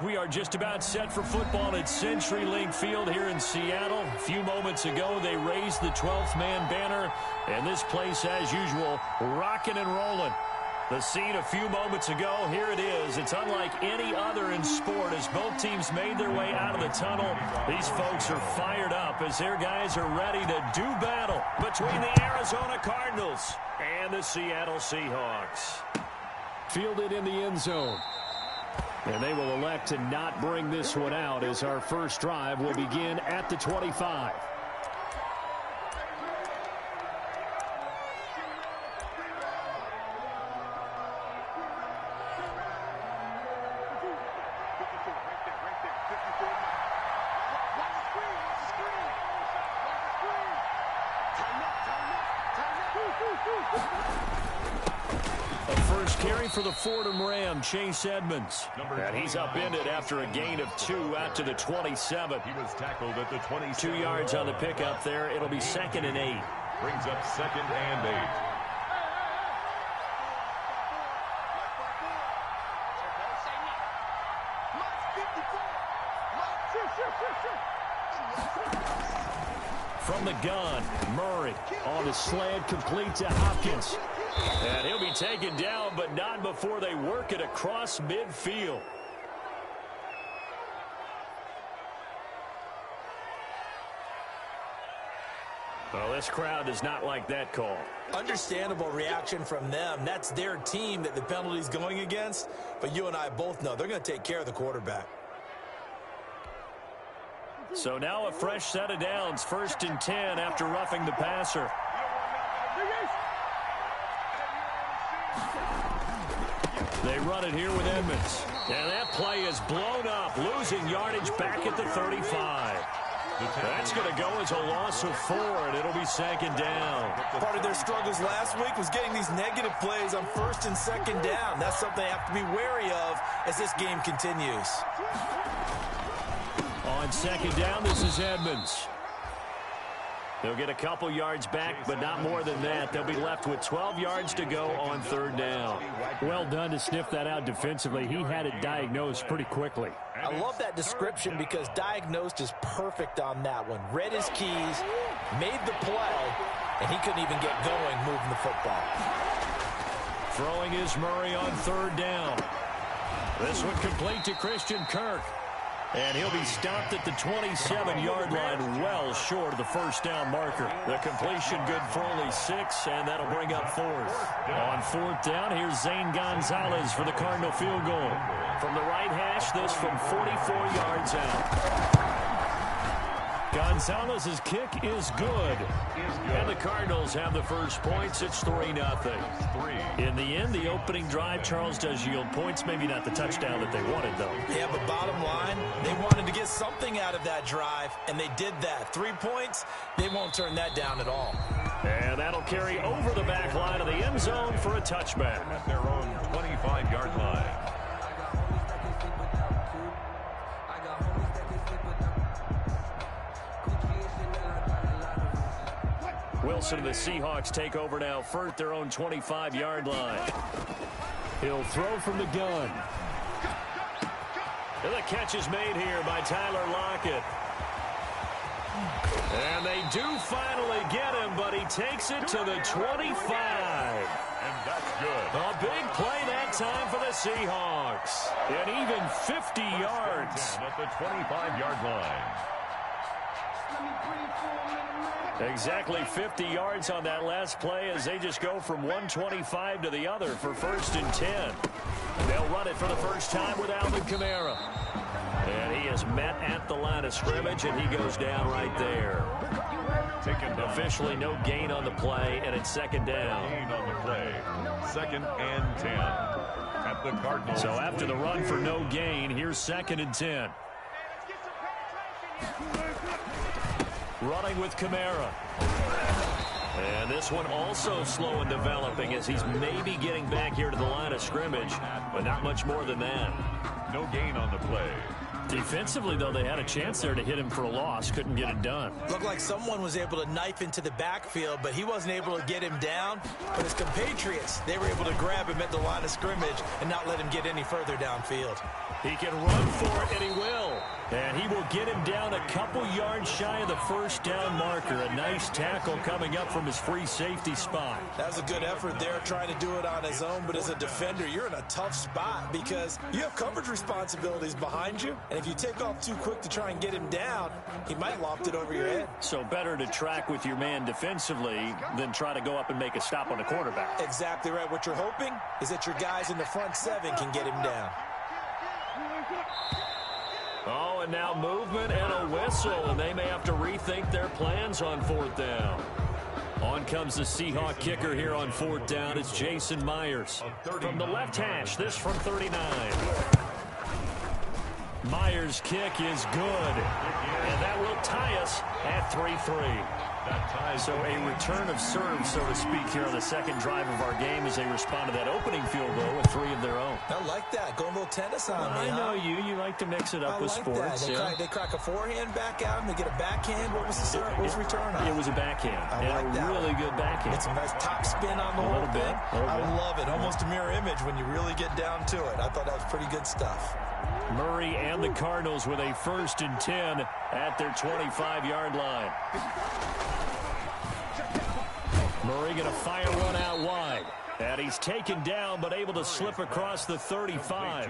We are just about set for football at CenturyLink Field here in Seattle. A few moments ago, they raised the 12th man banner, and this place, as usual, rocking and rolling. The scene a few moments ago, here it is. It's unlike any other in sport as both teams made their way out of the tunnel. These folks are fired up as their guys are ready to do battle between the Arizona Cardinals and the Seattle Seahawks. Fielded in the end zone. And they will elect to not bring this one out as our first drive will begin at the 25. For the Fordham Ram, Chase Edmonds. And he's upended after a gain of 2 out to the 27. He was tackled at the 27. 2 yards on the pickup there. It'll be 2nd and 8. Brings up 2nd and 8. From the gun, Murray on the slant, complete to Hopkins. And he'll be taken down, but not before they work it across midfield. Well, this crowd does not like that call. Understandable reaction from them. That's their team that the penalty's going against. But you and I both know they're going to take care of the quarterback. So now a fresh set of downs. 1st and 10 after roughing the passer. They run it here with Edmonds. And that play is blown up, losing yardage back at the 35. That's going to go as a loss of 4, and it'll be 2nd down. Part of their struggles last week was getting these negative plays on 1st and 2nd down. That's something they have to be wary of as this game continues. On 2nd down, this is Edmonds. They'll get a couple yards back, but not more than that. They'll be left with 12 yards to go on 3rd down. Well done to sniff that out defensively. He had it diagnosed pretty quickly. I love that description because diagnosed is perfect on that one. Read his keys, made the play, and he couldn't even get going moving the football. Throwing is Murray on 3rd down. This one complete to Christian Kirk. And he'll be stopped at the 27-yard line, well short of the 1st down marker. The completion good for only 6, and that'll bring up 4th. On 4th down, here's Zane Gonzalez for the Cardinal field goal. From the right hash, this from 44 yards out. Gonzalez's kick is good. And the Cardinals have the first points. It's 3-0. In the end, the opening drive, Charles, does yield points. Maybe not the touchdown that they wanted, though. Yeah, but bottom line, they wanted to get something out of that drive, and they did that. 3 points, they won't turn that down at all. And that'll carry over the back line of the end zone for a touchback. At their own 25-yard line. Wilson and the Seahawks take over now, first their own 25-yard line. He'll throw from the gun. And the catch is made here by Tyler Lockett. And they do finally get him, but he takes it to the 25. And that's good. A big play that time for the Seahawks. And even 50 yards. At the 25-yard line. Exactly 50 yards on that last play as they just go from 125 to the other for 1st and 10. They'll run it for the first time with Alvin Kamara. And he is met at the line of scrimmage, and he goes down right there. Officially no gain on the play, and it's 2nd down. Gain on the play. 2nd and 10. At the Cardinals. So after the run for no gain, here's 2nd and 10. Running with Kamara. And this one also slow in developing as he's maybe getting back here to the line of scrimmage, but not much more than that. No gain on the play. Defensively, though, they had a chance there to hit him for a loss. Couldn't get it done. Looked like someone was able to knife into the backfield, but he wasn't able to get him down. But his compatriots, they were able to grab him at the line of scrimmage and not let him get any further downfield. He can run for it, and he will. And he will get him down a couple yards shy of the first down marker. A nice tackle coming up from his free safety spot. That was a good effort there, trying to do it on his own. But as a defender, you're in a tough spot because you have coverage responsibilities behind you. And if you take off too quick to try and get him down, he might loft it over your head. So better to track with your man defensively than try to go up and make a stop on the quarterback. Exactly right. What you're hoping is that your guys in the front seven can get him down. Oh, and now movement and a whistle, and they may have to rethink their plans on fourth down. On comes the Seahawk kicker here on fourth down. It's Jason Myers. From the left hash, this from 39. Myers' kick is good, and that will tie us at 3-3. So a return of serve, so to speak, here on the second drive of our game as they respond to that opening field goal with 3 of their own. I like that. Go a little tennis on me, I know you. You like to mix it up with sports. They crack a forehand back out and they get a backhand. What was the serve? What was the return on? It was a backhand. I like that. Really good backhand. It's a nice top spin on the whole thing. I love it. Almost a mirror image when you really get down to it. I thought that was pretty good stuff. Murray and the Cardinals with a 1st and 10 at their 25-yard line. Murray going to fire one out wide. And he's taken down, but able to slip across the 35.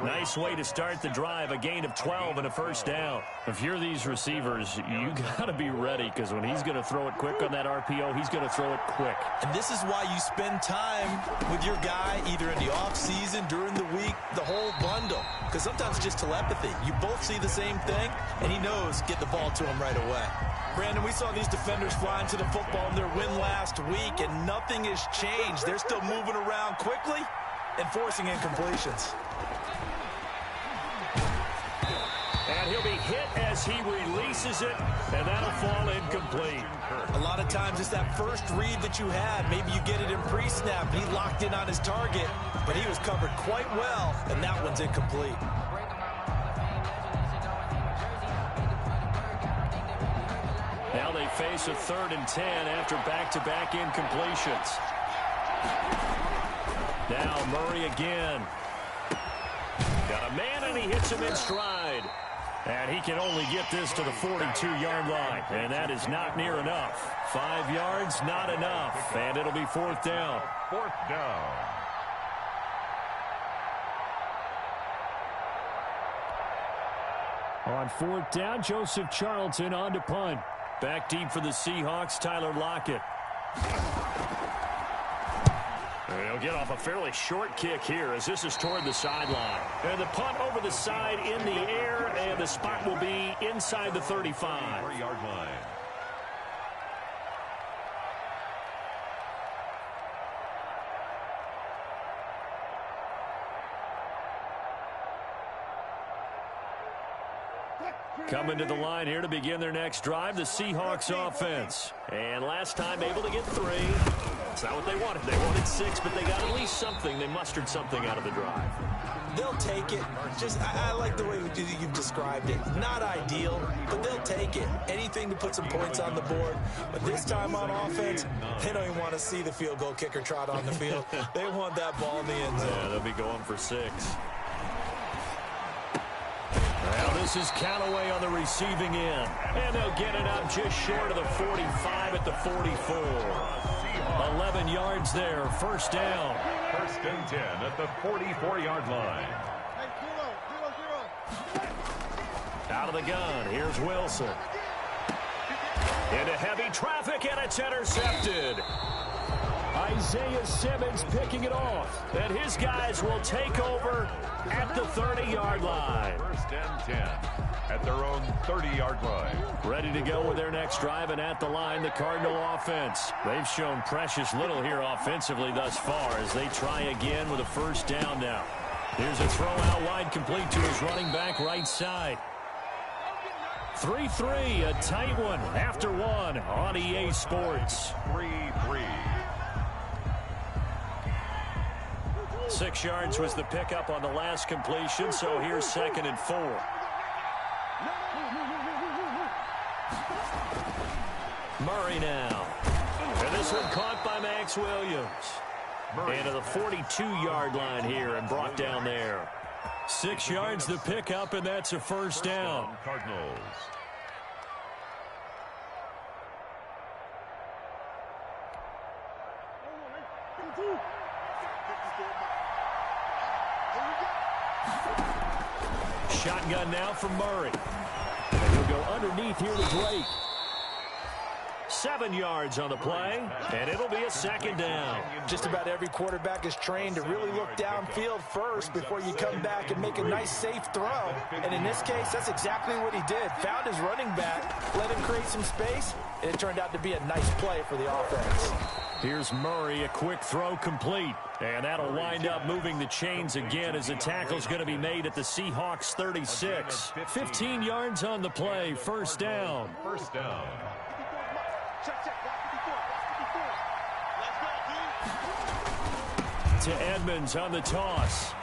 Nice way to start the drive. A gain of 12 and a first down. If you're these receivers, you got to be ready, because when he's going to throw it quick on that RPO, he's going to throw it quick. And this is why you spend time with your guy either in the offseason, during the week, the whole bundle. Because sometimes it's just telepathy. You both see the same thing, and he knows get the ball to him right away. Brandon, we saw these defenders fly into the football in their win last week, and nothing has changed. They're still moving around quickly and forcing incompletions. And he'll be hit as he releases it, and that'll fall incomplete. A lot of times it's that first read that you had. Maybe you get it in pre-snap, and he locked in on his target, but he was covered quite well, and that one's incomplete. Now they face a 3rd and 10 after back-to-back incompletions. Now Murray again. Got a man, and he hits him in stride. And he can only get this to the 42-yard line. And that is not near enough. 5 yards, not enough. And it'll be 4th down. 4th down. On 4th down, Joseph Charlton on to punt. Back deep for the Seahawks, Tyler Lockett. He'll get off a fairly short kick here as this is toward the sideline. And the punt over the side in the air, and the spot will be inside the 35. 4-yard line. Coming to the line here to begin their next drive, the Seahawks offense. And last time able to get 3. It's not what they wanted. They wanted 6, but they got at least something. They mustered something out of the drive. They'll take it. I like the way you've described it. Not ideal, but they'll take it. Anything to put some points on the board. But this time on offense, they don't even want to see the field goal kicker trot on the field. They want that ball in the end zone. Yeah, they'll be going for 6. Now this is Callaway on the receiving end. And they'll get it up just short of the 45 at the 44. 11 yards there, first down. 1st and 10 at the 44-yard line. Out of the gun, here's Wilson. Into heavy traffic, and it's intercepted. Isaiah Simmons picking it off. And his guys will take over at the 30-yard line. 1st and 10 at their own 30-yard line. Ready to go with their next drive, and at the line, the Cardinal offense. They've shown precious little here offensively thus far as they try again with a first down now. Here's a throw out wide, complete to his running back right side. 3-3, a tight one after 1 on EA Sports. 3-3. 6 yards was the pickup on the last completion, so here's 2nd and 4. Murray now. And this one caught by Max Williams. And to the 42-yard line here and brought down there. 6 yards to pick up, and that's a first down. Cardinals. Shotgun now from Murray. And he'll go underneath here to Drake. 7 yards on the play, and it'll be a second down. Just about every quarterback is trained to really look downfield first before you come back and make a nice, safe throw. And in this case, that's exactly what he did. Found his running back, let him create some space, and it turned out to be a nice play for the offense. Here's Murray, a quick throw complete. And that'll wind up moving the chains again as the tackle's going to be made at the Seahawks 36. 15 yards on the play, first down. First down. To Edmonds on the toss.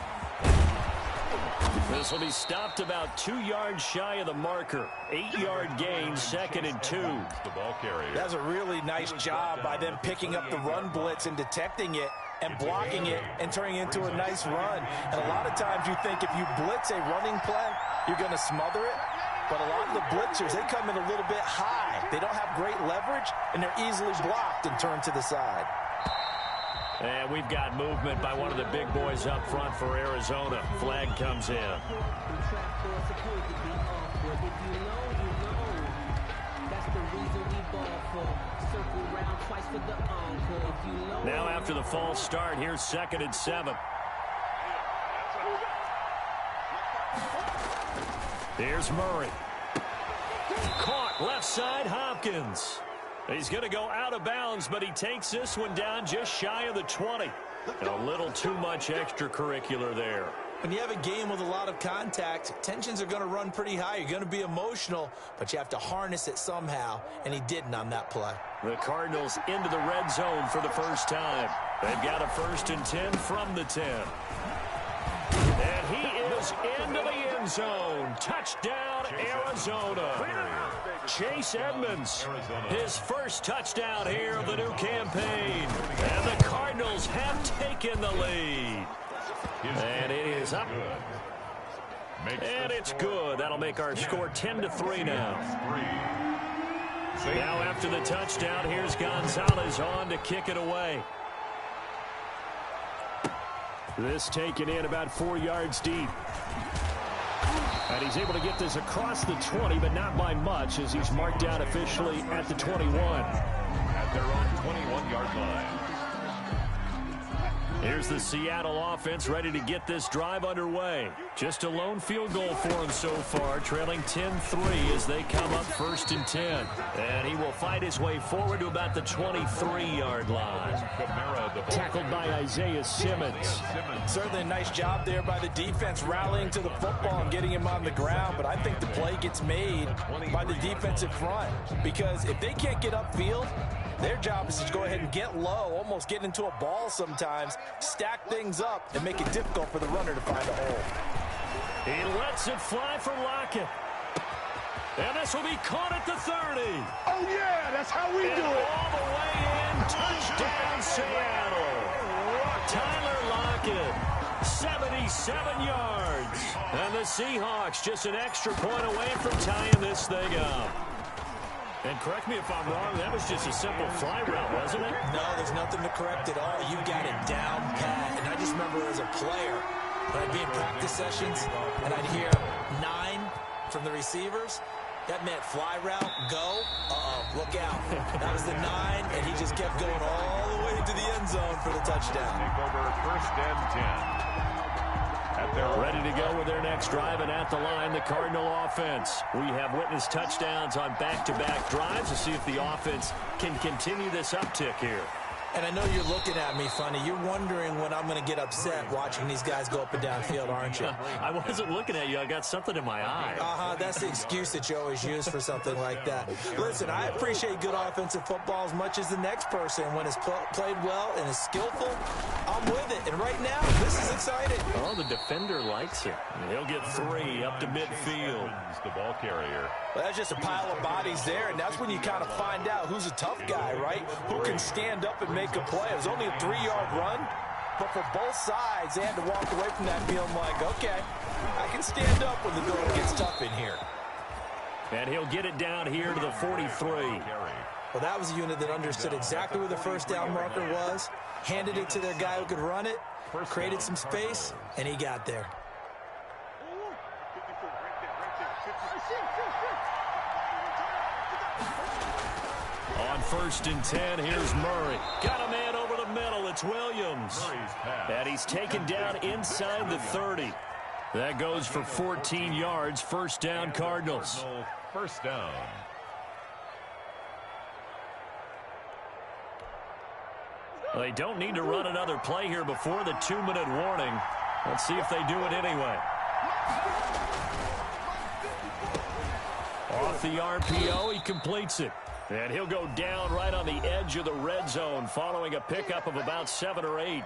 This will be stopped about 2 yards shy of the marker. 8-yard gain, 2nd and 2. The ball carrier. That's a really nice job by them picking up the run blitz and detecting it and blocking it and turning it into a nice run. And a lot of times you think if you blitz a running play, you're going to smother it. But a lot of the blitzers, they come in a little bit high. They don't have great leverage, and they're easily blocked and turned to the side. And we've got movement by one of the big boys up front for Arizona. Flag comes in. Now after the false start, here's 2nd and 7. Here's Murray. Caught left side, Hopkins. He's going to go out of bounds, but he takes this one down just shy of the 20. And a little too much extracurricular there. When you have a game with a lot of contact, tensions are going to run pretty high. You're going to be emotional, but you have to harness it somehow, and he didn't on that play. The Cardinals into the red zone for the first time. They've got a 1st and 10 from the 10. And he is into the end zone. Touchdown, Arizona. Chase Edmonds, his first touchdown here of the new campaign. And the Cardinals have taken the lead. And it is up. And it's good. That'll make our score 10-3 now. Now after the touchdown, here's Gonzalez on to kick it away. This taken in about 4 yards deep. And he's able to get this across the 20, but not by much, as he's marked down officially at the 21. At their own 21-yard line. Here's the Seattle offense ready to get this drive underway. Just a lone field goal for him so far, trailing 10-3 as they come up 1st and 10. And he will fight his way forward to about the 23-yard line. Tackled by Isaiah Simmons. Certainly a nice job there by the defense rallying to the football and getting him on the ground, but I think the play gets made by the defensive front, because if they can't get upfield, their job is to go ahead and get low, almost get into a ball sometimes, stack things up, and make it difficult for the runner to find a hole. He lets it fly for Lockett. And this will be caught at the 30. Oh, yeah, that's how we do it. All the way in, touchdown Seattle. Tyler Lockett, 77 yards. And the Seahawks just an extra point away from tying this thing up. And correct me if I'm wrong, that was just a simple fly route, wasn't it? No, there's nothing to correct at all. You got it down pat. And I just remember as a player, when I'd be in practice sessions and I'd hear 9 from the receivers, that meant fly route, go, look out. That was the 9, and he just kept going all the way to the end zone for the touchdown. Take over 1st and 10. Ready to go with their next drive, and at the line, the Cardinal offense. We have witnessed touchdowns on back-to-back drives to see if the offense can continue this uptick here. And I know you're looking at me funny. You're wondering when I'm going to get upset watching these guys go up and down field, aren't you? I wasn't looking at you. I got something in my eye. That's the excuse that you always use for something like that. Listen, I appreciate good offensive football as much as the next person. When it's played well and is skillful, I'm with it. And right now, this is exciting. Oh, the defender likes it. He'll get 3 up to midfield. The ball carrier. Well, that's just a pile of bodies there, and that's when you kind of find out who's a tough guy, right? Who can stand up and make a play. It was only a 3-yard run, but for both sides, they had to walk away from that feeling like, okay, I can stand up when the going gets tough in here. And he'll get it down here to the 43. Well, that was a unit that understood exactly where the first down marker was, handed it to their guy who could run it, created some space, and he got there. On 1st and 10, here's Murray. Got a man over the middle. It's Williams. And he's taken down inside the 30. That goes for 14 yards. First down, Cardinals. First down. Well, they don't need to run another play here before the 2-minute warning. Let's see if they do it anyway. Off the RPO, he completes it. And he'll go down right on the edge of the red zone following a pickup of about 7 or 8.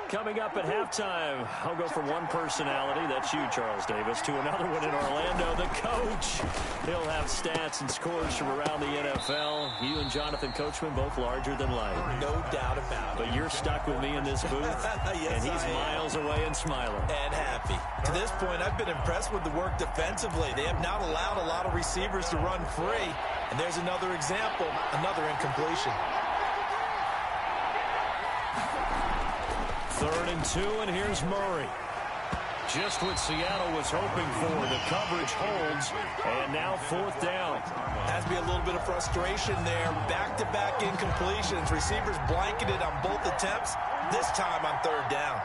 Coming up at halftime, I'll go from one personality, that's you, Charles Davis, to another one in Orlando, the coach. He'll have stats and scores from around the NFL. You and Jonathan Coachman, both larger than life. No doubt about it. But you're stuck with me in this booth, yes, and he's miles away and smiling. And happy. To this point, I've been impressed with the work defensively. They have not allowed a lot of receivers to run free. And there's another example, another incompletion. 3rd and 2, and here's Murray. Just what Seattle was hoping for. The coverage holds, and now 4th down. Has to be a little bit of frustration there. Back-to-back incompletions. Receivers blanketed on both attempts, this time on 3rd down.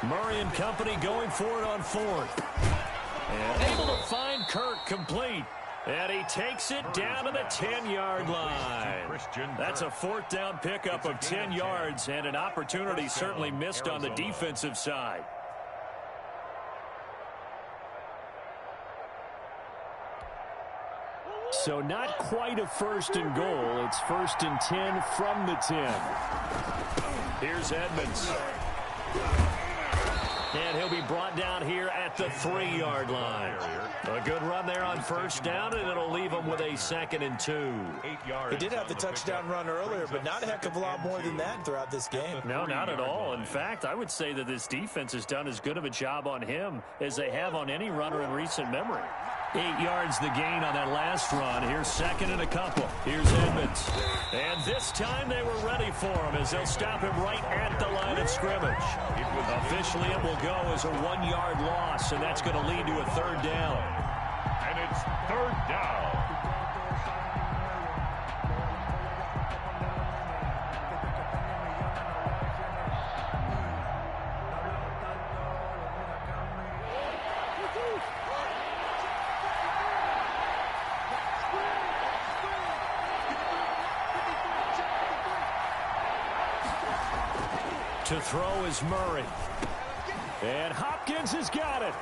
Murray and company going for it on 4th. And able to find Kirk complete. And he takes it down to the 10-yard line. That's a 4th down pickup of 10 yards and an opportunity certainly missed on the defensive side. So not quite a 1st and goal. It's 1st and 10 from the 10. Here's Edmonds. And he'll be brought down here at the 3-yard line. A good run there on 1st down, and it'll leave him with a 2nd and 2. He did have the touchdown run earlier, but not a heck of a lot more than that throughout this game. No, not at all. In fact, I would say that this defense has done as good of a job on him as they have on any runner in recent memory. 8 yards the gain on that last run. Here's 2nd and a couple. Here's Edmonds. And this time they were ready for him as they'll stop him right at the line of scrimmage. Officially, it will go as a 1-yard loss, and that's going to lead to a 3rd down. And it's 3rd down. To throw is Murray. And Hopkins has got it.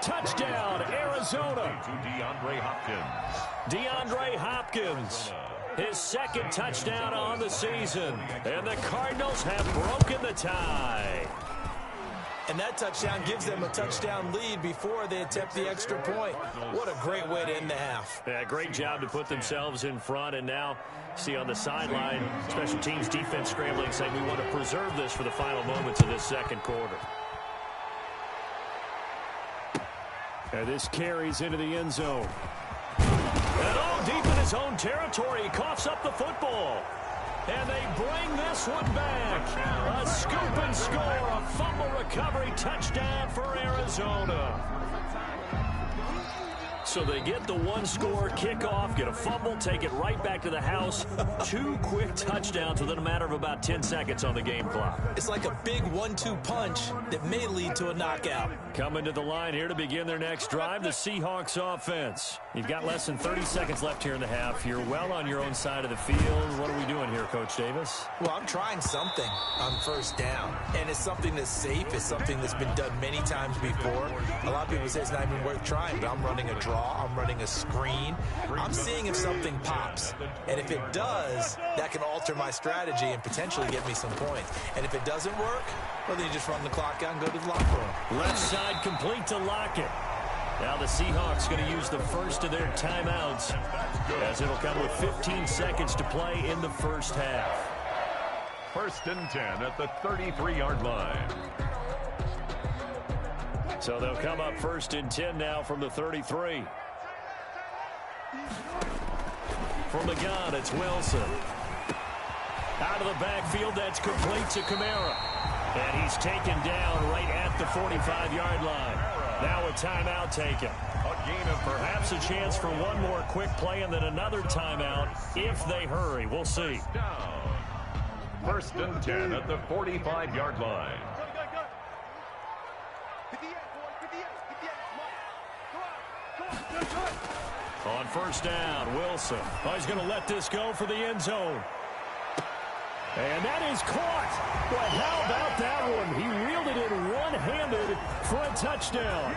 Touchdown, Arizona. To DeAndre Hopkins. DeAndre Hopkins. His 2nd touchdown on the season. And the Cardinals have broken the tie. And that touchdown gives them a touchdown lead before they attempt the extra point. What a great way to end the half. Yeah, great job to put themselves in front. And now, see on the sideline, special teams defense scrambling, saying we want to preserve this for the final moments of this 2nd quarter. And this carries into the end zone. And all deep in his own territory, he coughs up the football. And they bring this one back. A scoop and score, a fumble recovery touchdown for Arizona. So they get the one-score kickoff, get a fumble, take it right back to the house. 2 quick touchdowns within a matter of about 10 seconds on the game clock. It's like a big 1-2 punch that may lead to a knockout. Coming to the line here to begin their next drive, the Seahawks offense. You've got less than 30 seconds left here in the half. You're well on your own side of the field. What are we doing here, Coach Davis? Well, I'm trying something on first down, and it's something that's safe. It's something that's been done many times before. A lot of people say it's not even worth trying, but I'm running a draw. I'm running a screen. I'm seeing if something pops, and if it does, that can alter my strategy and potentially get me some points. And if it doesn't work, well, then you just run the clock out and go to the locker room. Left side complete to Lockett. Now the Seahawks going to use the first of their timeouts as it'll come with 15 seconds to play in the first half. 1st and 10 at the 33-yard line. So they'll come up 1st and 10 now from the 33. From the gun, it's Wilson. Out of the backfield, that's complete to Kamara. And he's taken down right at the 45-yard line. Now a timeout taken. A gain of perhaps a chance for one more quick play and then another timeout if they hurry. We'll see. 1st and 10 at the 45-yard line. On first down, Wilson. Oh, he's going to let this go for the end zone. And that is caught. But how about that one? He reeled it in one-handed for a touchdown.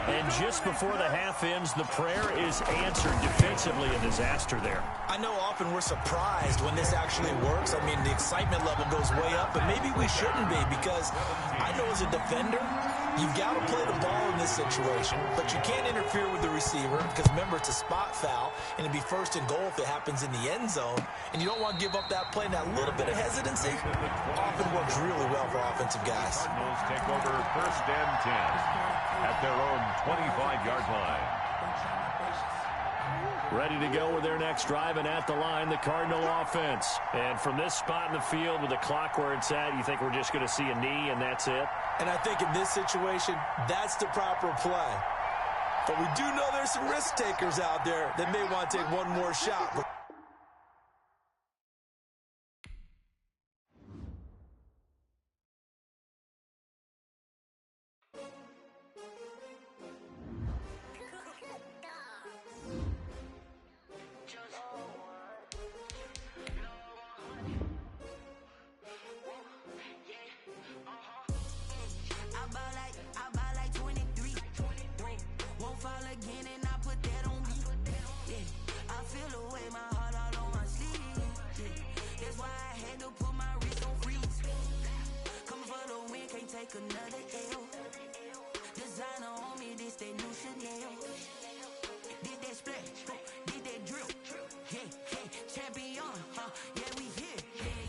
And just before the half ends, the prayer is answered defensively. A disaster there. I know often we're surprised when this actually works. I mean, the excitement level goes way up, but maybe we shouldn't be because I know as a defender, you've got to play the ball in this situation, but you can't interfere with the receiver because, remember, it's a spot foul, and it'd be 1st and goal if it happens in the end zone, and you don't want to give up that play. And that little bit of hesitancy often works really well for offensive guys. Cardinals take over 1st and 10 at their own 25-yard line. Ready to go with their next drive, and at the line, the Cardinal offense. And from this spot in the field with the clock where it's at, you think we're just going to see a knee and that's it? And I think in this situation, that's the proper play. But we do know there's some risk takers out there that may want to take one more shot. Another L. Designer on me, this that new Chanel. Did that splash, did that drill. Yeah, champion, yeah, we here.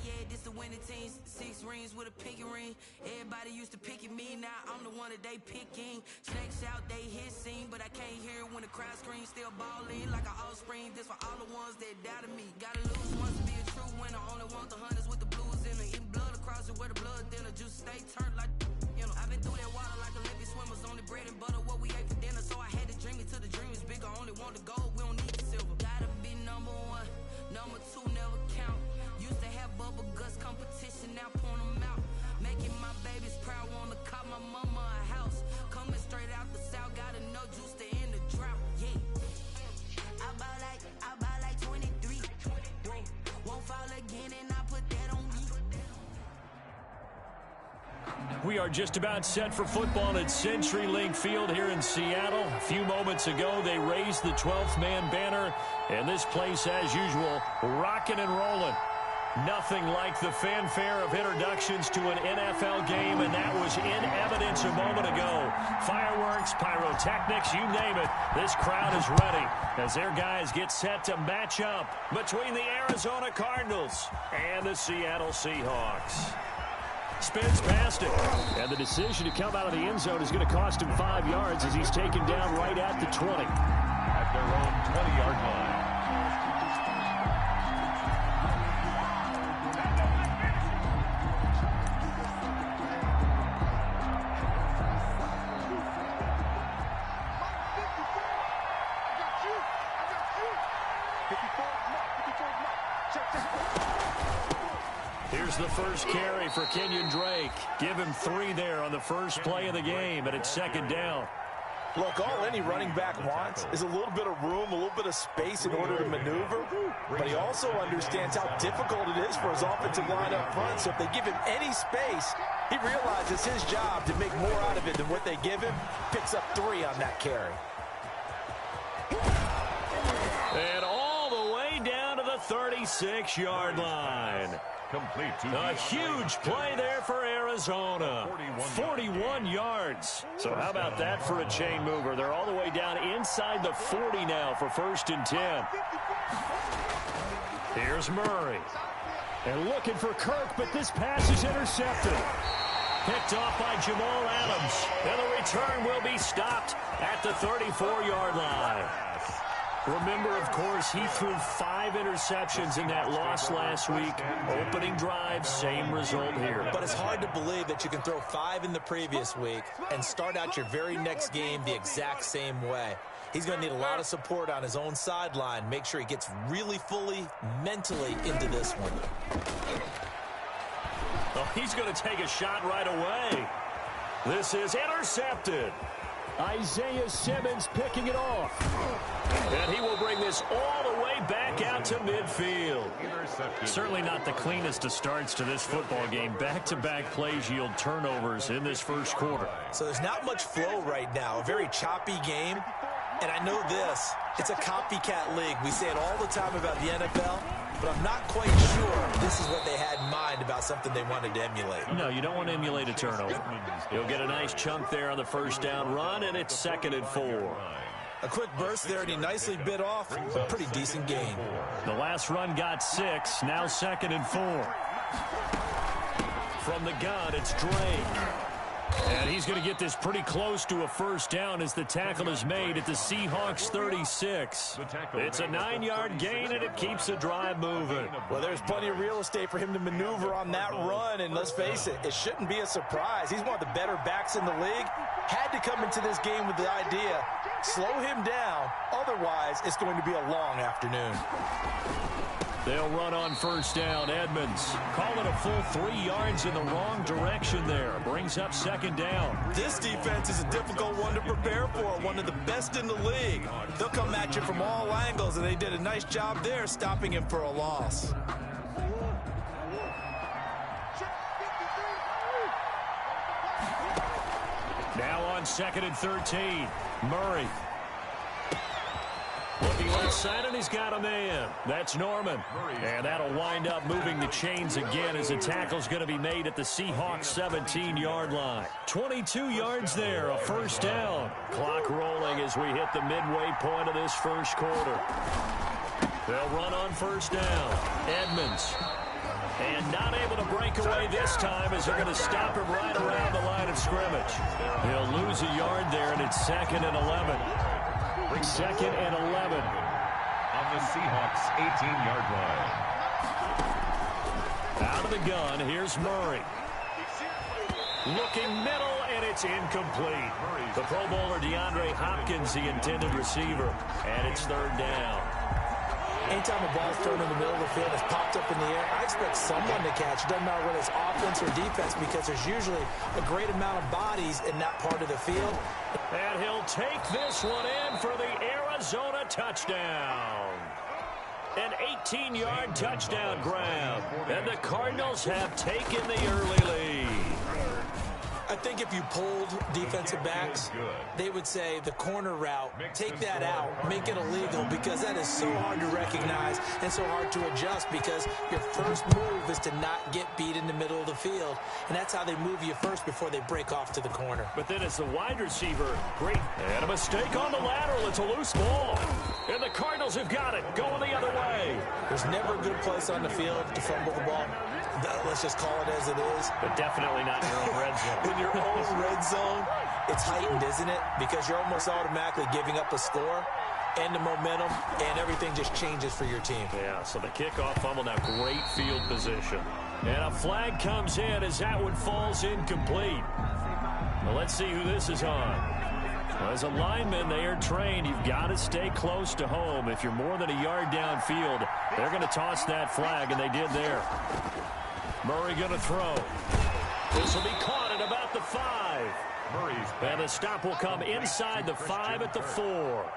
Yeah, this the winning team. 6 rings with a pinky ring. Everybody used to pick at me, now I'm the one that they picking. Snakes out, they hit scene, but I can't hear it when the crowd screams. Still ballin' like an offspring. This for all the ones that doubted me. Gotta lose once to be a true winner. Only want the hunters with the blues in it. Eating blood across it where the blood thinner. Juice stay turned like. I've been through that water like Olympic swimmers. Only bread and butter, what we ate for dinner. So I had to dream it till the dream is bigger. Only want the gold, we don't need the silver. Gotta be number 1, number 2 never count. Used to have bubble guts competition, now point them out. Making my babies proud, wanna call my mama a house. Coming straight out the south, gotta know juice to end the drought. Yeah, I buy like 23. Won't fall again, and I put that on me. We are just about set for football at CenturyLink Field here in Seattle. A few moments ago, they raised the 12th man banner, and this place, as usual, rocking and rolling. Nothing like the fanfare of introductions to an NFL game, and that was in evidence a moment ago. Fireworks, pyrotechnics, you name it. This crowd is ready as their guys get set to match up between the Arizona Cardinals and the Seattle Seahawks. Spins past it, and the decision to come out of the end zone is going to cost him 5 yards as he's taken down right at the 20. At their own 20-yard line. Here's the first carry for Kenyon Drake. Give him 3 there on the first play of the game, and it's second down. Look, all any running back wants is a little bit of room, a little bit of space in order to maneuver. But he also understands how difficult it is for his offensive line up front. So if they give him any space, he realizes his job to make more out of it than what they give him. Picks up 3 on that carry. And all the way down to the 36-yard line. A huge play there for Arizona. 41 yards. So how about that for a chain mover? They're all the way down inside the 40 now for 1st and 10. Here's Murray. And looking for Kirk, but this pass is intercepted. Picked off by Jamal Adams. And the return will be stopped at the 34-yard line. Remember, of course, he threw 5 interceptions in that loss last week. Opening drive, same result here. But it's hard to believe that you can throw 5 in the previous week and start out your very next game the exact same way. He's going to need a lot of support on his own sideline. Make sure he gets really fully, mentally into this one. Oh, he's going to take a shot right away. This is intercepted. Isaiah Simmons picking it off. And he will bring this all the way back out to midfield. Certainly not the cleanest of starts to this football game. Back-to-back plays yield turnovers in this first quarter. So there's not much flow right now. A very choppy game. And I know this. It's a copycat league. We say it all the time about the NFL. But I'm not quite sure this is what they had in mind about something they wanted to emulate. No, you don't want to emulate a turnover. You'll get a nice chunk there on the first down run, and it's 2nd and 4. A quick burst there, and he nicely bit off a pretty decent gain. The last run got 6, now 2nd and 4. From the gun, it's Drake. And he's going to get this pretty close to a first down as the tackle is made at the Seahawks 36. It's a 9-yard gain, and it keeps the drive moving. Well, there's plenty of real estate for him to maneuver on that run, and let's face it, it shouldn't be a surprise. He's one of the better backs in the league. Had to come into this game with the idea, slow him down, otherwise it's going to be a long afternoon. They'll run on first down. Edmonds calling a full 3 yards in the wrong direction there. Brings up 2nd down. This defense is a difficult one to prepare for, one of the best in the league. They'll come at you from all angles, and they did a nice job there stopping him for a loss. Now on 2nd and 13. Murray. Looking left side, and he's got a man. That's Norman. And that'll wind up moving the chains again as the tackle's going to be made at the Seahawks 17-yard line. 22 yards there, a first down. Clock rolling as we hit the midway point of this first quarter. They'll run on first down. Edmonds. And not able to break away this time as they're going to stop him right around the line of scrimmage. He'll lose a yard there, and it's 2nd and 11. 2nd and 11. On the Seahawks 18-yard line. Out of the gun, here's Murray. Looking middle, and it's incomplete. The Pro Bowler DeAndre Hopkins, the intended receiver, and it's 3rd down. Anytime a ball's thrown in the middle of the field, it's popped up in the air, I expect someone to catch. It doesn't matter whether it's offense or defense, because there's usually a great amount of bodies in that part of the field. And he'll take this one in for the Arizona touchdown. An 18-yard touchdown grab. And the Cardinals have taken the early lead. I think if you polled defensive backs, they would say the corner route, take that out, make it illegal, because that is so hard to recognize and so hard to adjust, because your first move is to not get beat in the middle of the field, and that's how they move you first before they break off to the corner. But then as the wide receiver, great. And a mistake on the lateral. It's a loose ball. And the Cardinals have got it, going the other way. There's never a good place on the field to fumble the ball. Let's just call it as it is. But definitely not in your own red zone. In your own red zone, it's heightened, isn't it? Because you're almost automatically giving up a score and the momentum, and everything just changes for your team. Yeah, so the kickoff fumble, now great field position. And a flag comes in as that one falls incomplete. Well, let's see who this is on. Well, as a lineman, they are trained. You've got to stay close to home. If you're more than a yard downfield, they're going to toss that flag, and they did there. Murray going to throw. This will be caught at about the 5. And the stop will come inside the 5 at the 4.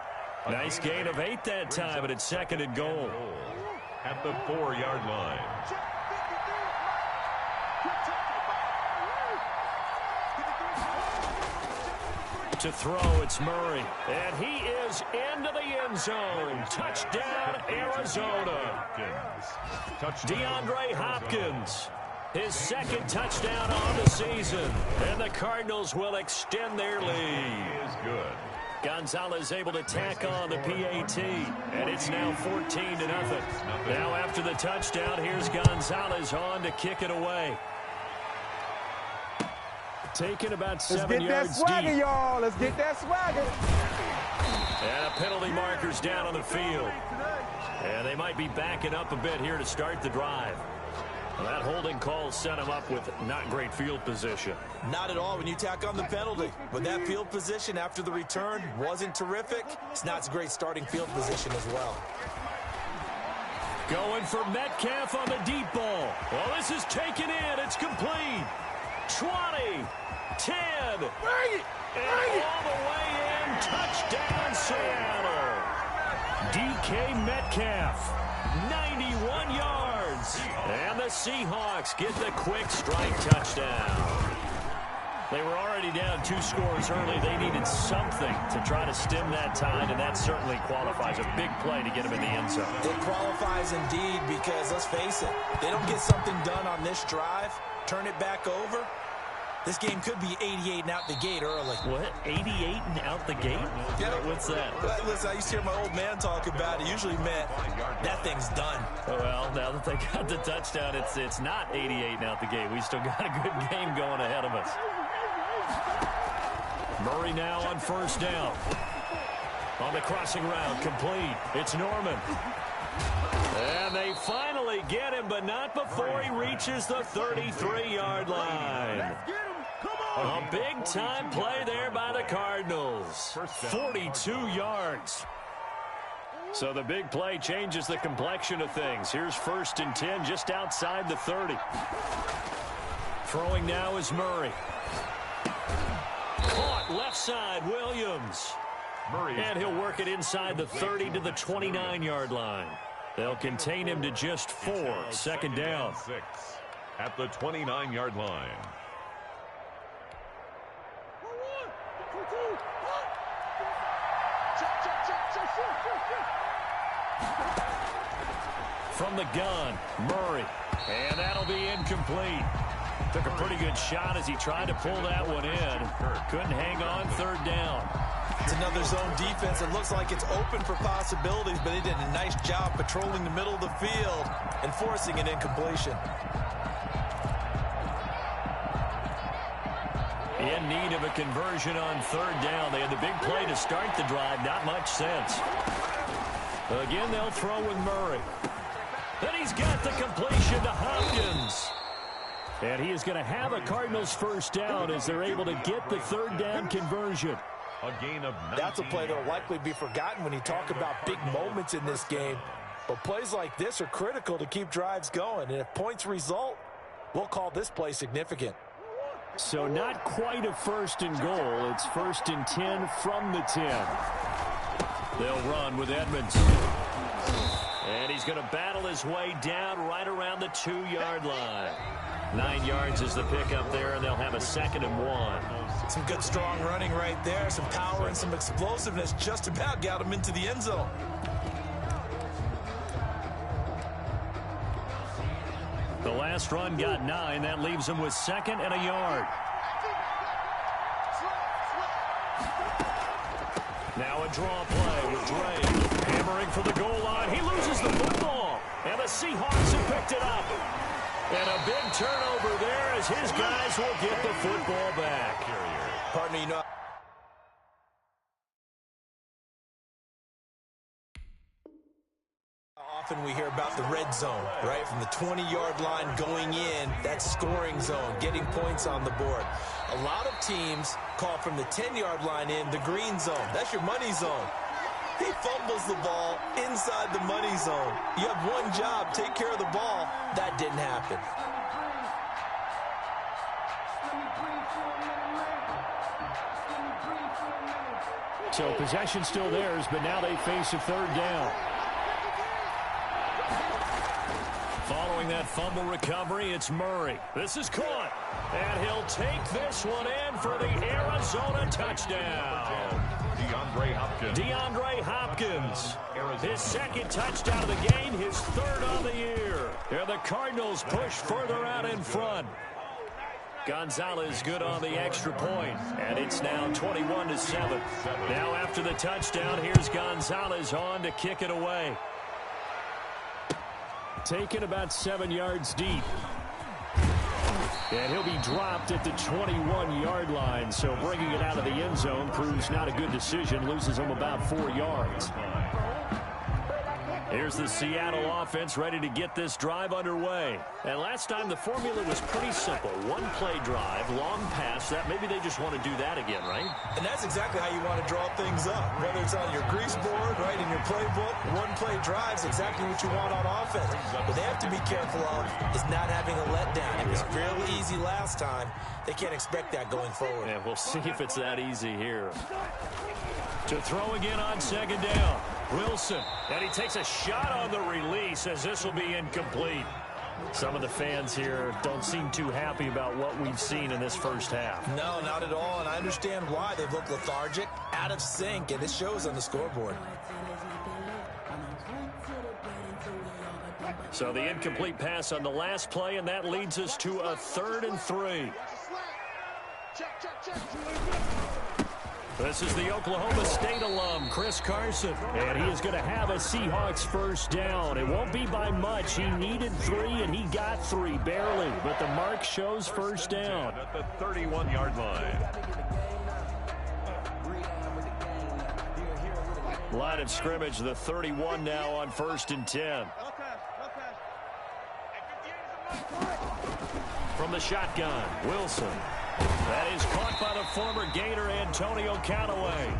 Nice gain of 8 that time, but it's 2nd and goal. At the 4-yard line. To throw, it's Murray. And he is into the end zone. Touchdown, Arizona. DeAndre Hopkins. His 2nd touchdown on the season. And the Cardinals will extend their lead. Is good. Gonzalez able to tack on the PAT. And it's now 14-0. Now after the touchdown, here's Gonzalez on to kick it away. Taking about 7 yards deep. Let's get that swagger, y'all. Let's get that swagger. And a penalty marker's down on the field. And they might be backing up a bit here to start the drive. Well, that holding call set him up with not great field position. Not at all when you tack on the penalty. But that field position after the return wasn't terrific. It's not a great starting field position as well. Going for Metcalf on the deep ball. Well, this is taken in. It's complete. 20, 10, and all the way in. Touchdown, Seattle. DK Metcalf, 91 yards. And the Seahawks get the quick strike touchdown. They were already down 2 scores early. They needed something to try to stem that tide, and that certainly qualifies. A big play to get them in the end zone. It qualifies indeed because, let's face it, they don't get something done on this drive, turn it back over, this game could be 88 and out the gate early. What? 88 and out the gate? Yeah. What's that? Listen, I used to hear my old man talk about it. Usually meant that thing's done. Well, now that they got the touchdown, it's not 88 and out the gate. We still got a good game going ahead of us. Murray now on 1st down. On the crossing route, complete. It's Norman. And they finally get him, but not before he reaches the 33-yard line. A big-time play there by the Cardinals. 42 yards. So the big play changes the complexion of things. Here's 1st and 10 just outside the 30. Throwing now is Murray. Caught left side, Williams. And he'll work it inside the 30 to the 29-yard line. They'll contain him to just 4. 2nd down. 6 at the 29-yard line. From the gun, Murray. And that'll be incomplete. Took a pretty good shot as he tried to pull that one in. Couldn't hang on 3rd down. It's another zone defense. It looks like it's open for possibilities, but they did a nice job patrolling the middle of the field and forcing an incompletion. In need of a conversion on 3rd down. They had the big play to start the drive. Not much sense. Again, they'll throw with Murray. Then he's got the completion to Hopkins. And he is going to have a Cardinals 1st down as they're able to get the 3rd down conversion. A gain of 19. That's a play that will likely be forgotten when you talk about big moments in this game. But plays like this are critical to keep drives going. And if points result, we'll call this play significant. So not quite a 1st and goal. It's 1st and 10 from the 10. They'll run with Edmonds. And he's going to battle his way down right around the 2-yard line. 9 yards is the pickup there, and they'll have a 2nd and 1. Some good strong running right there. Some power and some explosiveness just about got him into the end zone. The last run got 9. That leaves him with 2nd and a yard. Now a draw play with Dre. Hammering for the goal line. He loses the football. And the Seahawks have picked it up. And a big turnover there as his guys will get the football back. Partner, you know. Often we hear about the red zone, right? From the 20-yard line going in, that's scoring zone, getting points on the board. A lot of teams call from the 10-yard line in the green zone. That's your money zone. He fumbles the ball inside the money zone. You have one job, take care of the ball. That didn't happen. So possession still theirs, but now they face a third down. Following that fumble recovery, it's Murray. This is caught. And he'll take this one in for the Arizona touchdown. DeAndre Hopkins. His second touchdown of the game, his third on the year. And the Cardinals push further out in front. Gonzalez good on the extra point, and it's now 21-7. Now after the touchdown, here's Gonzalez on to kick it away. Taken about 7 yards deep. And he'll be dropped at the 21-yard line, so bringing it out of the end zone proves not a good decision, loses him about 4 yards. Here's the Seattle offense ready to get this drive underway. And last time the formula was pretty simple. One play drive, long pass. That maybe they just want to do that again, right? And that's exactly how you want to draw things up. Whether it's on your grease board, right, in your playbook, one play drive is exactly what you want on offense. What they have to be careful of is not having a letdown. It was real easy last time. They can't expect that going forward. Yeah, we'll see if it's that easy here. To throw again on second down. Wilson, and he takes a shot on the release as this will be incomplete. Some of the fans here don't seem too happy about what we've seen in this first half. No, not at all, and I understand why. They've looked lethargic, out of sync, and it shows on the scoreboard. So the incomplete pass on the last play, and that leads us to a 3rd and 3. This is the Oklahoma State alum, Chris Carson. And he is going to have a Seahawks first down. It won't be by much. He needed 3, and he got 3, barely. But the mark shows first down. At the 31-yard line. Line of scrimmage, the 31 now on 1st and 10. From the shotgun, Wilson. That is caught by the former Gator, Antonio Callaway.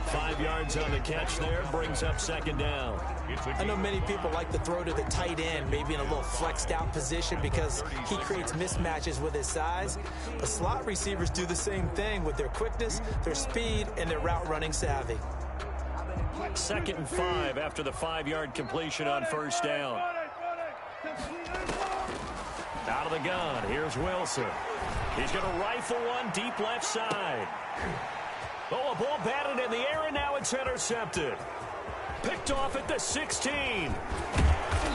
5 yards on the catch there, brings up second down. I know many people like to throw to the tight end, maybe in a little flexed out position because he creates mismatches with his size. But slot receivers do the same thing with their quickness, their speed, and their route running savvy. 2nd and 5 after the 5-yard completion on first down. Out of the gun, here's Wilson. He's going to rifle one deep left side. Oh, a ball batted in the air, and now it's intercepted. Picked off at the 16.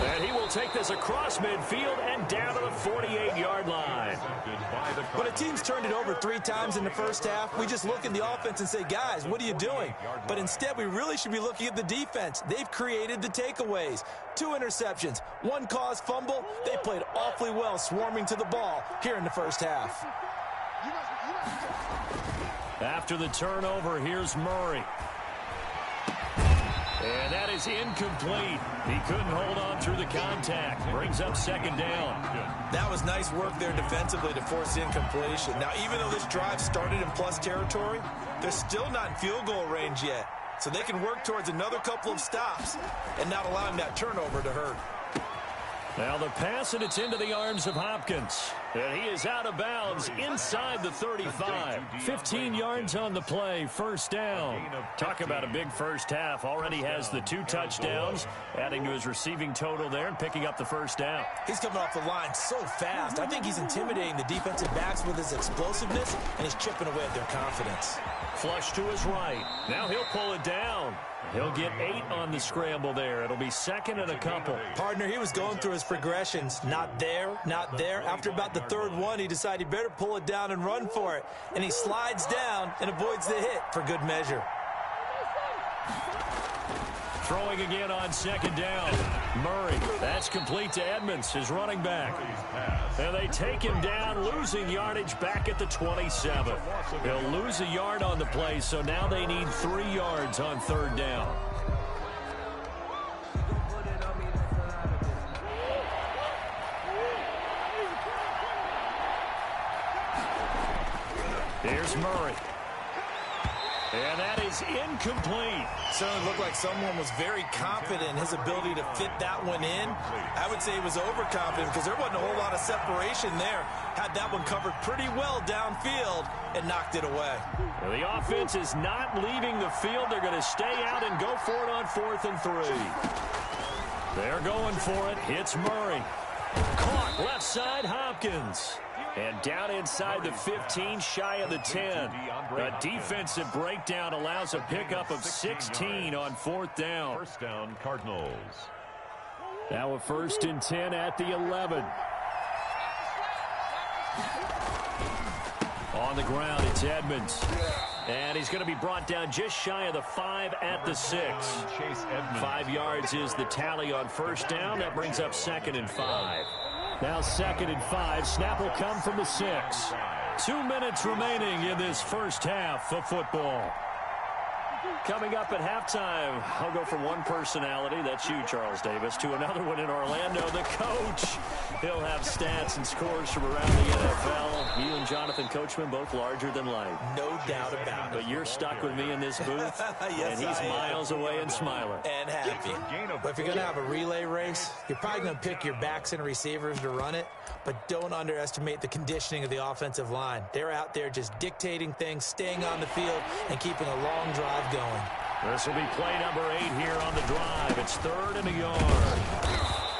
And he will take this across midfield and down to the 48-yard line. When a team's turned it over 3 times in the first half, we just look at the offense and say, guys, what are you doing? But instead, we really should be looking at the defense. They've created the takeaways. 2 interceptions, 1 caused fumble. They played awfully well swarming to the ball here in the first half. After the turnover, here's Murray. And that is incomplete. He couldn't hold on through the contact. Brings up second down. That was nice work there defensively to force incompletion. Now, even though this drive started in plus territory, they're still not in field goal range yet. So they can work towards another couple of stops and not allowing that turnover to hurt. Now the pass, and it's into the arms of Hopkins. And he is out of bounds inside the 35. 15 yards on the play, first down. Talk about a big first half. Already has the 2 touchdowns, adding to his receiving total there and picking up the first down. He's coming off the line so fast. I think he's intimidating the defensive backs with his explosiveness, and he's chipping away at their confidence. Flush to his right. Now he'll pull it down. He'll get 8 on the scramble there. It'll be 2nd and a couple. Partner, he was going through his progressions. Not there, not there. After about the 3rd one, he decided he better pull it down and run for it. And he slides down and avoids the hit for good measure. Throwing again on second down. Murray, that's complete to Edmonds, his running back. And they take him down, losing yardage back at the 27. They'll lose a yard on the play, so now they need 3 yards on 3rd down. Here's Murray. And that is incomplete. Certainly looked like someone was very confident in his ability to fit that one in. I would say he was overconfident because there wasn't a whole lot of separation there. Had that one covered pretty well downfield and knocked it away. Well, the offense is not leaving the field. They're going to stay out and go for it on 4th and 3. They're going for it. It's Murray. Caught left side, Hopkins. And down inside the 15, shy of the 10. A defensive breakdown allows a pickup of 16 on 4th down. First down, Cardinals. Now a 1st and 10 at the 11. On the ground, it's Edmonds. And he's going to be brought down just shy of the 5 at the 6. 5 yards is the tally on 1st down. That brings up 2nd and 5. Now 2nd and 5. Snap will come from the 6. 2 minutes remaining in this first half of football. Coming up at halftime, I'll go from one personality, that's you, Charles Davis, to another one in Orlando, the coach. He'll have stats and scores from around the NFL. You and Jonathan Coachman, both larger than life. No doubt about it. But you're stuck with me in this booth, yes, and he's miles away and smiling. And happy. But if you're going to have a relay race, you're probably going to pick your backs and receivers to run it, but don't underestimate the conditioning of the offensive line. They're out there just dictating things, staying on the field, and keeping a long drive going. This will be play number 8 here on the drive. It's 3rd and a yard.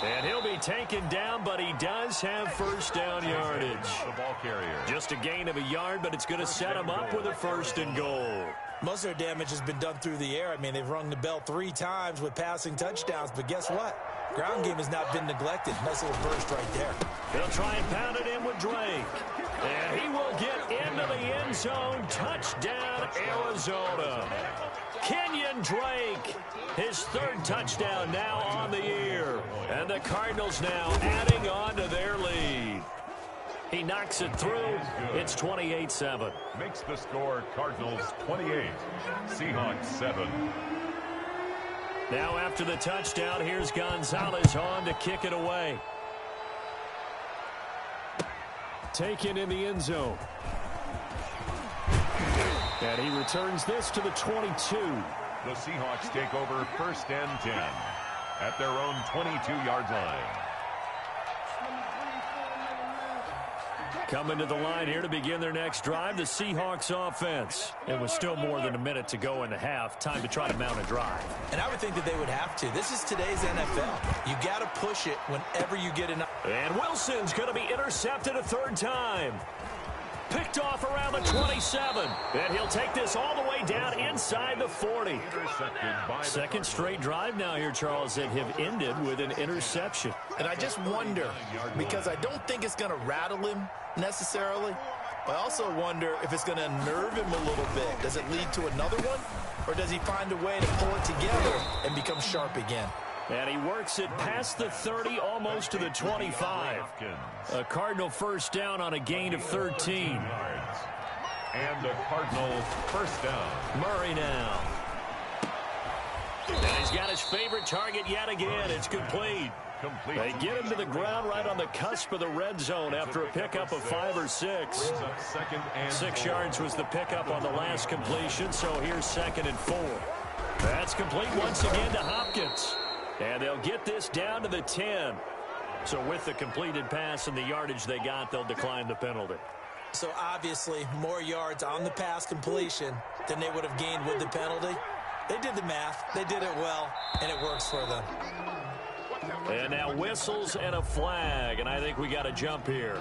And he'll be taken down, but he does have 1st down yardage. The ball carrier. Just a gain of a yard, but it's going to set him up with a 1st and goal. Most of their damage has been done through the air. I mean, they've rung the bell 3 times with passing touchdowns, but guess what? Ground game has not been neglected. Nice little burst right there. They'll try and pound it in with Drake. And he will get into the end zone. Touchdown, Arizona. Kenyon Drake, his 3rd touchdown now on the year. And the Cardinals now adding on to their lead. He knocks it through. It's 28-7. Makes the score Cardinals 28, Seahawks 7. Now after the touchdown, here's Gonzalez on to kick it away. Taken in the end zone. And he returns this to the 22. The Seahawks take over 1st and 10 at their own 22-yard line. Coming to the line here to begin their next drive, the Seahawks offense. It was still more than a minute to go in the half. Time to try to mount a drive. And I would think that they would have to. This is today's NFL. You got to push it whenever you get an... And Wilson's going to be intercepted a 3rd time. Picked off around the 27. And he'll take this all the way down inside the 40. 2nd straight drive now here, Charles, that have ended with an interception. And I just wonder, because I don't think it's going to rattle him necessarily, but I also wonder if it's going to unnerve him a little bit. Does it lead to another one? Or does he find a way to pull it together and become sharp again? And he works it past the 30, almost to the 25. A Cardinal 1st down on a gain of 13. And a Cardinal 1st down. Murray now. And he's got his favorite target yet again. It's complete. They get him to the ground right on the cusp of the red zone after a pickup of 5 or 6. 6 yards was the pickup on the last completion, so here's 2nd and 4. That's complete once again to Hopkins. And they'll get this down to the 10. So with the completed pass and the yardage they got, they'll decline the penalty. So obviously more yards on the pass completion than they would have gained with the penalty. They did the math. They did it well, and it works for them. And now whistles and a flag, and I think we got a jump here.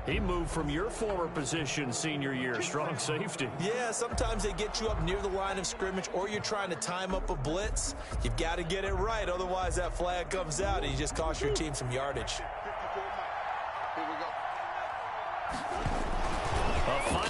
He moved from your former position senior year, strong safety. Yeah, sometimes they get you up near the line of scrimmage, or you're trying to time up a blitz. You've got to get it right, otherwise that flag comes out and you just cost your team some yardage. A fun